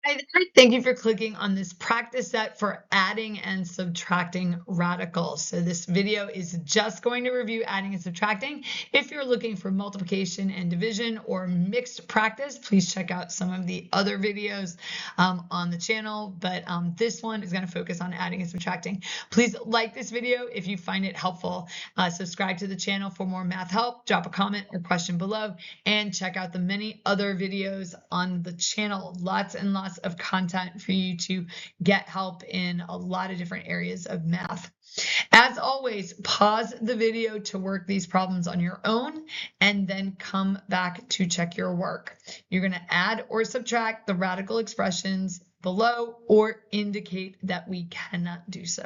Hi, thank you for clicking on this practice set for adding and subtracting radicals. So this video is just going to review adding and subtracting. If you're looking for multiplication and division or mixed practice, please check out some of the other videos on the channel. But this one is going to focus on adding and subtracting. Please like this video if you find it helpful. Subscribe to the channel for more math help. Drop a comment or question below, and check out the many other videos on the channel. Lots and lots of content for you to get help in a lot of different areas of math. As always, pause the video to work these problems on your own and then come back to check your work. You're going to add or subtract the radical expressions below or indicate that we cannot do so.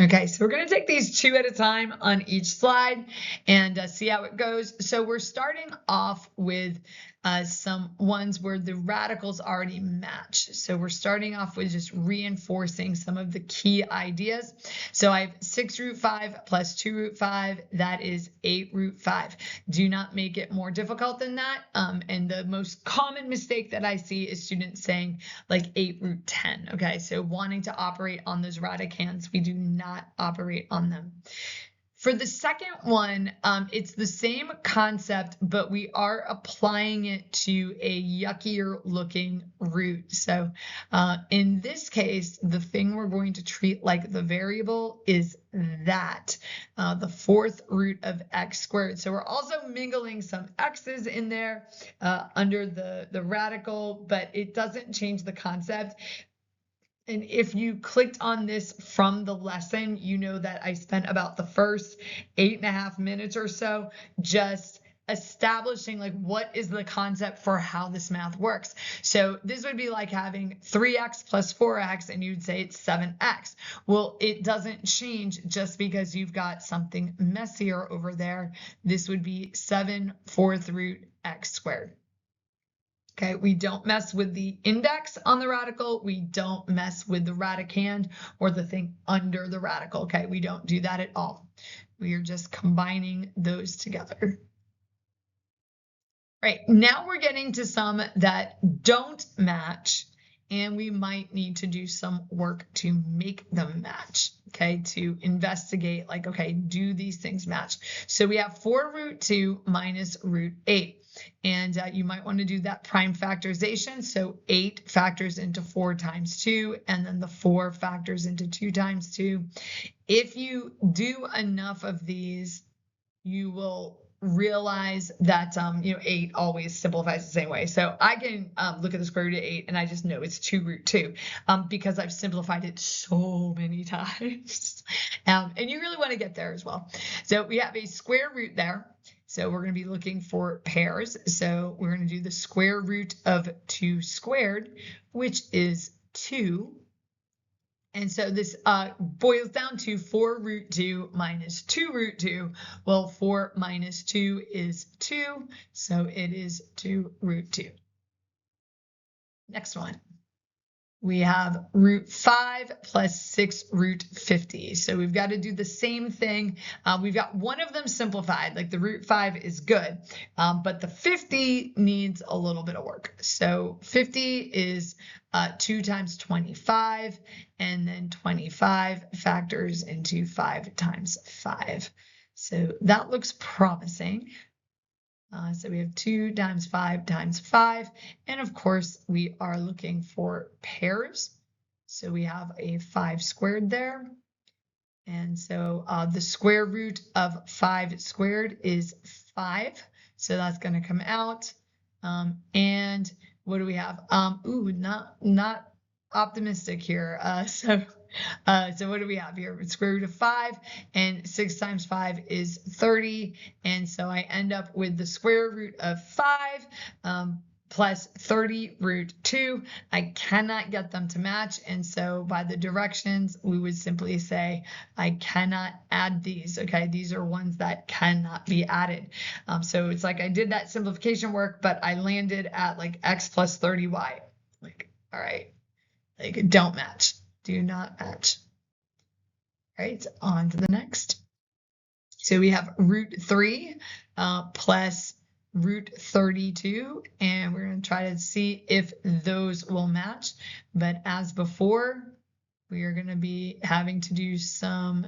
Okay, so we're going to take these two at a time on each slide and see how it goes. So we're starting off with some ones where the radicals already match. So we're starting off with just reinforcing some of the key ideas. So I have 6 root 5 plus 2 root 5. That is 8 root 5. Do not make it more difficult than that. And the most common mistake that I see is students saying like 8 root 10. Okay, so wanting to operate on those radicands, we do not operate on them. For the second one, it's the same concept, but we are applying it to a yuckier looking root. So in this case, the thing we're going to treat like the variable is that, the fourth root of x squared. So we're also mingling some x's in there under the radical, but it doesn't change the concept. And if you clicked on this from the lesson, you know that I spent about the first 8.5 minutes or so just establishing like what is the concept for how this math works. So this would be like having 3x plus 4x and you'd say it's 7x. Well, it doesn't change just because you've got something messier over there. This would be 7 fourth root x squared. Okay, we don't mess with the index on the radical. We don't mess with the radicand or the thing under the radical. Okay, we don't do that at all. We are just combining those together. Right, now we're getting to some that don't match, and we might need to do some work to make them match, okay, to investigate like, okay, do these things match? So we have 4 root 2 minus root 8. And you might want to do that prime factorization. So 8 factors into 4 times 2, and then the 4 factors into 2 times 2. If you do enough of these, you will realize that 8 always simplifies the same way. So I can look at the square root of 8 and I just know it's 2 root 2 because I've simplified it so many times. And you really want to get there as well. So we have a square root there. So we're going to be looking for pairs. So we're going to do the square root of 2 squared, which is 2. And so this boils down to 4 root 2 minus 2 root 2. Well, 4 minus 2 is 2, so it is 2 root 2. Next one. We have root 5 plus 6 root 50. So we've got to do the same thing. We've got one of them simplified, like the root 5 is good, but the 50 needs a little bit of work. So 50 is 2 times 25, and then 25 factors into 5 times 5. So that looks promising. So we have 2 times 5 times 5. And of course, we are looking for pairs. So we have a 5 squared there. And so the square root of 5 squared is 5. So that's going to come out. And what do we have? Not optimistic here. So what do we have here? Square root of 5, and 6 times 5 is 30. And so I end up with the square root of 5 plus 30 root 2. I cannot get them to match. And so by the directions, we would simply say, I cannot add these. Okay, these are ones that cannot be added. So it's like I did that simplification work, but I landed at like x plus 30y. Like, all right, like don't match. Do not match. All right, on to the next. So we have root 3 plus root 32, and we're going to try to see if those will match. But as before, we are going to be having to do some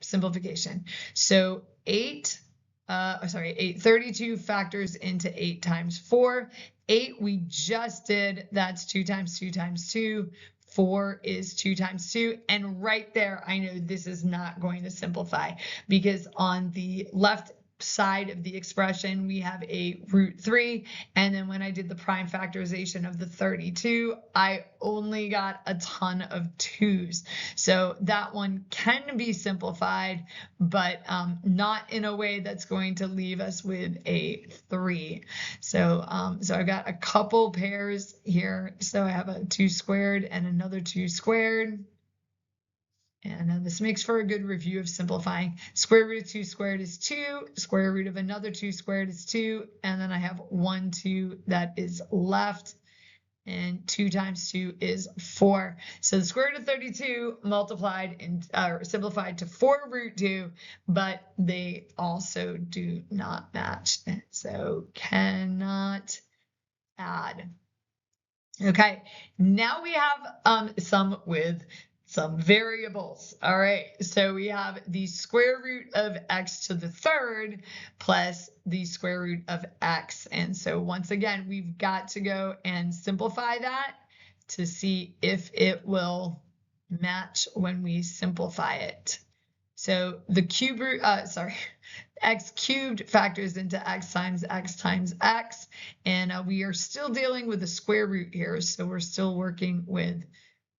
simplification. So 832 factors into 8 times 4. 8 we just did, that's 2 times 2 times 2. 4 is 2 times 2. And right there, I know this is not going to simplify, because on the left side of the expression, we have a root 3. And then when I did the prime factorization of the 32, I only got a ton of 2's. So that one can be simplified, but not in a way that's going to leave us with a 3. So I've got a couple pairs here. So I have a 2 squared and another 2 squared. And this makes for a good review of simplifying. Square root of 2 squared is 2. Square root of another 2 squared is 2. And then I have 1, 2 that is left. And 2 times 2 is 4. So the square root of 32 multiplied and simplified to 4 root 2, but they also do not match. So cannot add. Okay, now we have some with some variables. All right, so we have the square root of x to the third plus the square root of x. And so once again, we've got to go and simplify that to see if it will match when we simplify it. So the cube root, x cubed factors into x times x times x. And we are still dealing with the square root here. So we're still working with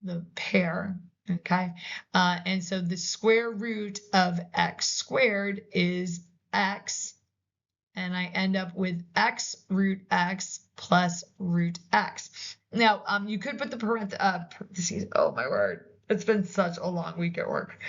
the pair. Okay, and so the square root of x squared is x, and I end up with x root x plus root x. Now, you could put the parentheses, oh my word, it's been such a long week at work.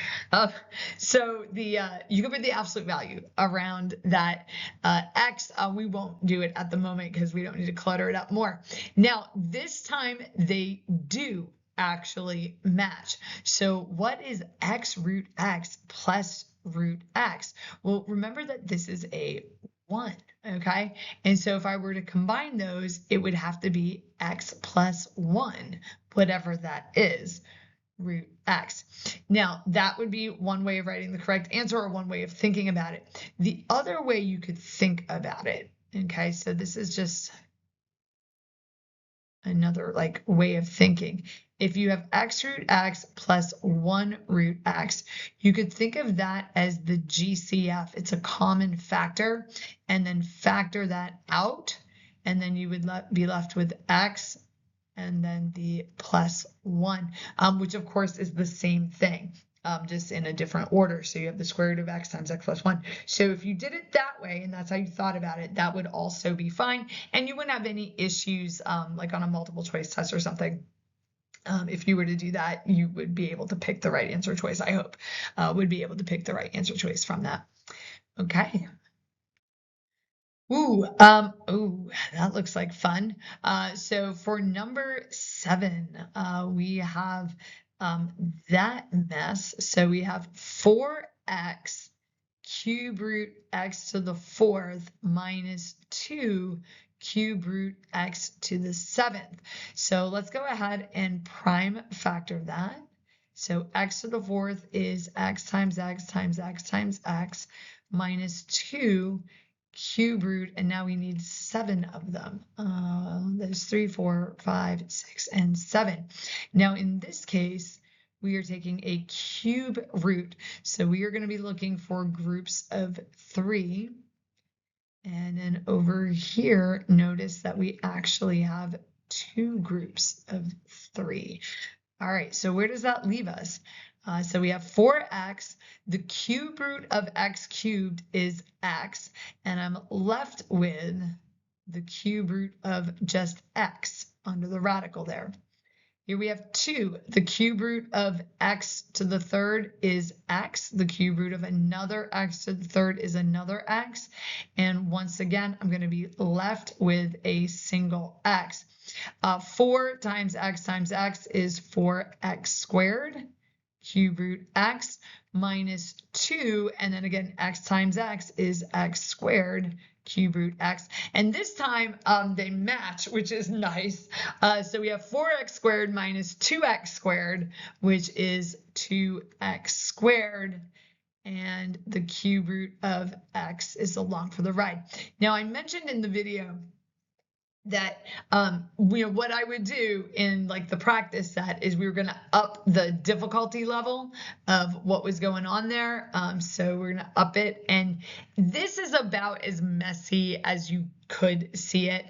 So you could put the absolute value around that x. We won't do it at the moment because we don't need to clutter it up more. Now, this time they do actually match. So what is x root x plus root x? Well, remember that this is a 1, okay? And so if I were to combine those, it would have to be x plus 1, whatever that is, root x. Now, that would be one way of writing the correct answer, or one way of thinking about it. The other way you could think about it, okay, so this is just another way of thinking. If you have x root x plus 1 root x, you could think of that as the GCF. It's a common factor, and then factor that out, and then you would be left with x and then the plus 1, which of course is the same thing, just in a different order. So you have the square root of x times x plus 1. So if you did it that way, and that's how you thought about it, that would also be fine. And you wouldn't have any issues like on a multiple choice test or something. If you were to do that, you would be able to pick the right answer choice, I hope, would be able to pick the right answer choice from that. Okay. Ooh, that looks like fun. So for number 7, we have that mess. So we have 4x cube root x to the 4th minus 2 cube root x to the 7th. So let's go ahead and prime factor that. So x to the 4th is x times x times x times x minus 2 cube root, and now we need 7 of them. There's 3, 4, 5, 6, and 7. Now in this case, we are taking a cube root, so we are going to be looking for groups of 3. And then over here, notice that we actually have 2 groups of 3. All right, so where does that leave us? So we have 4x, the cube root of x cubed is x, and I'm left with the cube root of just x under the radical there. Here we have 2, the cube root of x to the 3rd is x, the cube root of another x to the 3rd is another x, and once again, I'm going to be left with a single x. 4 times x is 4x squared. cube root x minus 2, and then again, x times x is x squared cube root x. And this time they match, which is nice. So we have 4x squared minus 2x squared, which is 2x squared. And the cube root of x is along for the ride. Now, I mentioned in the video that what I would do in like the practice set is we were going to up the difficulty level of what was going on there. So we're going to up it, and this is about as messy as you could see it.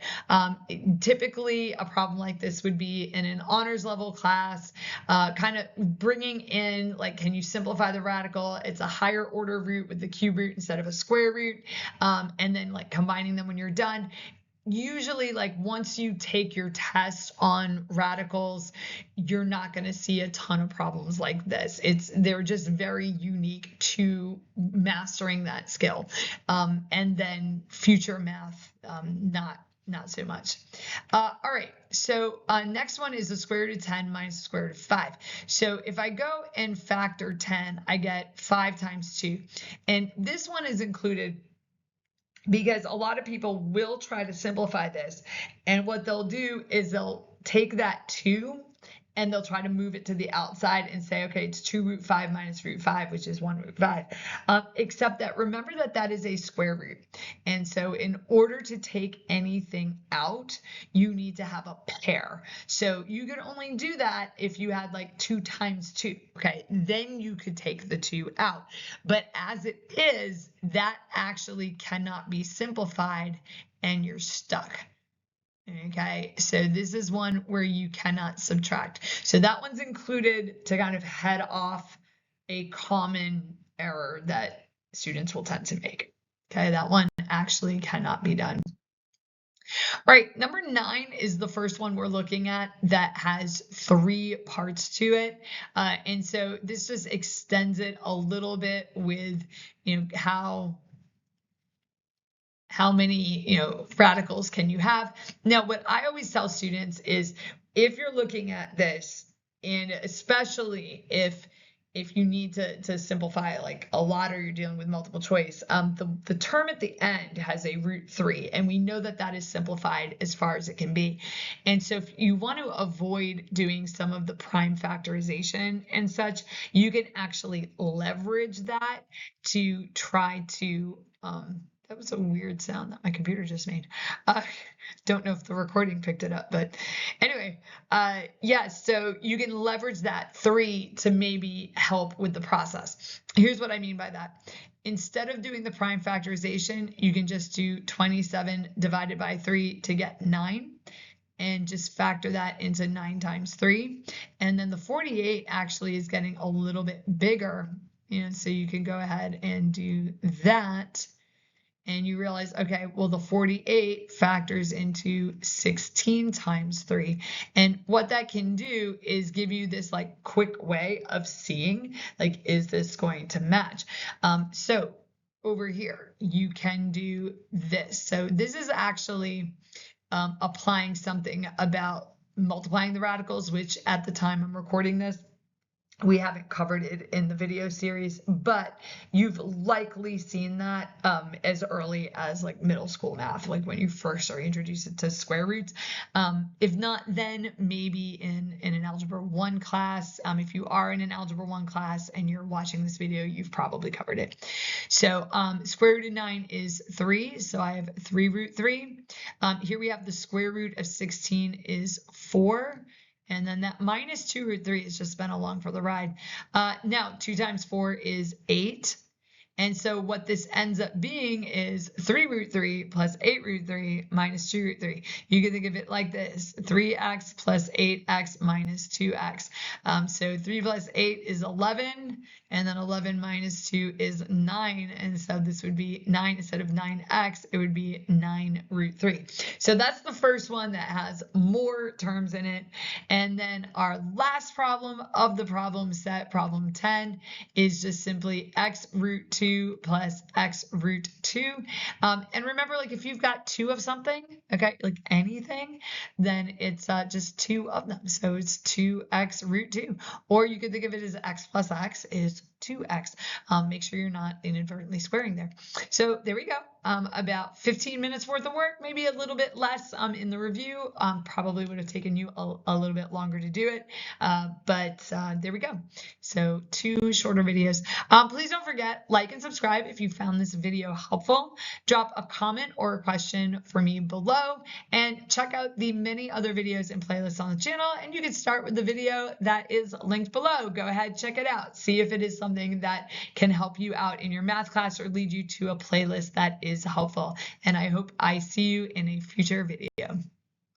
Typically a problem like this would be in an honors level class, kind of bringing in like, can you simplify the radical? It's a higher order root with the cube root instead of a square root, and then like combining them when you're done. Usually, like once you take your test on radicals, you're not going to see a ton of problems like this. They're just very unique to mastering that skill. And then future math, not so much. All right, so next one is the square root of 10 minus the square root of 5. So if I go and factor 10, I get 5 times 2. And this one is included because a lot of people will try to simplify this. And what they'll do is they'll take that 2 and they'll try to move it to the outside and say, okay, it's 2 root 5 minus root 5, which is 1 root 5. Except that remember that that is a square root. And so in order to take anything out, you need to have a pair. So you could only do that if you had like 2 times 2. Okay, then you could take the 2 out. But as it is, that actually cannot be simplified and you're stuck. Okay, so this is one where you cannot subtract. So that one's included to kind of head off a common error that students will tend to make. Okay, that one actually cannot be done. All right, number 9 is the first one we're looking at that has 3 parts to it. And so this just extends it a little bit with, how many, radicals can you have? Now, what I always tell students is if you're looking at this, and especially if you need to simplify like a lot or you're dealing with multiple choice, the term at the end has a root 3, and we know that that is simplified as far as it can be. And so if you want to avoid doing some of the prime factorization and such, you can actually leverage that to try to that was a weird sound that my computer just made. Don't know if the recording picked it up, but anyway, yeah, so you can leverage that 3 to maybe help with the process. Here's what I mean by that. Instead of doing the prime factorization, you can just do 27 divided by 3 to get 9. And just factor that into 9 times 3. And then the 48 actually is getting a little bit bigger. So you can go ahead and do that. And you realize, okay, well, the 48 factors into 16 times 3. And what that can do is give you this like quick way of seeing, like, is this going to match? So over here, you can do this. So this is actually applying something about multiplying the radicals, which at the time I'm recording this, we haven't covered it in the video series, but you've likely seen that as early as like middle school math, like when you first are introduced to square roots. If not, then maybe in an Algebra 1 class. If you are in an Algebra 1 class and you're watching this video, you've probably covered it. So square root of 9 is 3, so I have 3 root 3. Here we have the square root of 16 is 4. And then that minus 2 root 3 has just been along for the ride. Now, 2 times 4 is 8. And so what this ends up being is 3 root 3 plus 8 root 3 minus 2 root 3. You can think of it like this: 3x plus 8x minus 2x. So 3 plus 8 is 11, and then 11 minus 2 is 9. And so this would be 9 instead of 9x, it would be 9 root 3. So that's the first one that has more terms in it. And then our last problem of the problem set, problem 10, is just simply x root 2 2 plus x root 2. And remember, like if you've got 2 of something, okay, like anything, then it's just 2 of them. So it's 2x root 2. Or you could think of it as x plus x is 2x. Make sure you're not inadvertently squaring there. So there we go. About 15 minutes worth of work, maybe a little bit less in the review. Probably would have taken you a little bit longer to do it. But there we go. So 2 shorter videos. Please don't forget, like and subscribe if you found this video helpful. Drop a comment or a question for me below, and check out the many other videos and playlists on the channel. And you can start with the video that is linked below. Go ahead, check it out. See if it is something that can help you out in your math class or lead you to a playlist that is helpful. And I hope I see you in a future video.